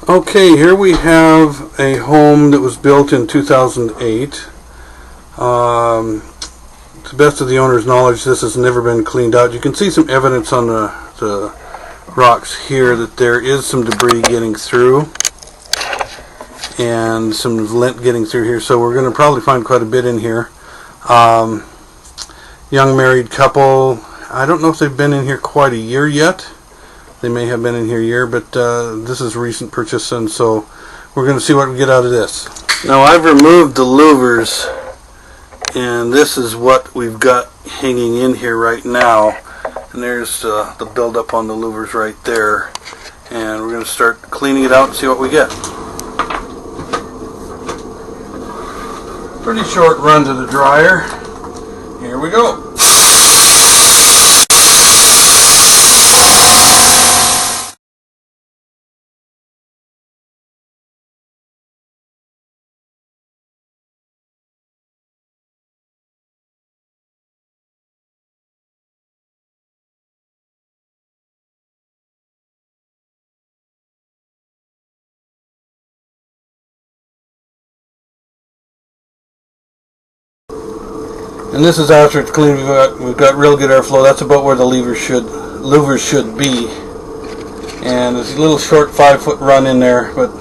Okay, here we have a home that was built in 2008. To the best of the owner's knowledge, this has never been cleaned out. You can see some evidence on the rocks here that there is some debris getting through and some lint getting through here, so we're going to probably find quite a bit in here. Young married couple. I don't know if they've been in here quite a year yet. They may have been in here a year, but this is a recent purchase, and so we're going to see what we get out of this. Now I've removed the louvers, and this is what we've got hanging in here right now. And there's the buildup on the louvers right there. And we're going to start cleaning it out and see what we get. Pretty short run to the dryer. Here we go. And this is after it's clean. We've got real good airflow. That's about where the louvers should be. And there's a little short 5-foot run in there, but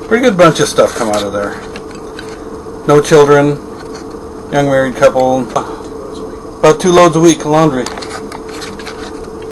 pretty good bunch of stuff come out of there. No children, young married couple, about 2 loads a week of laundry.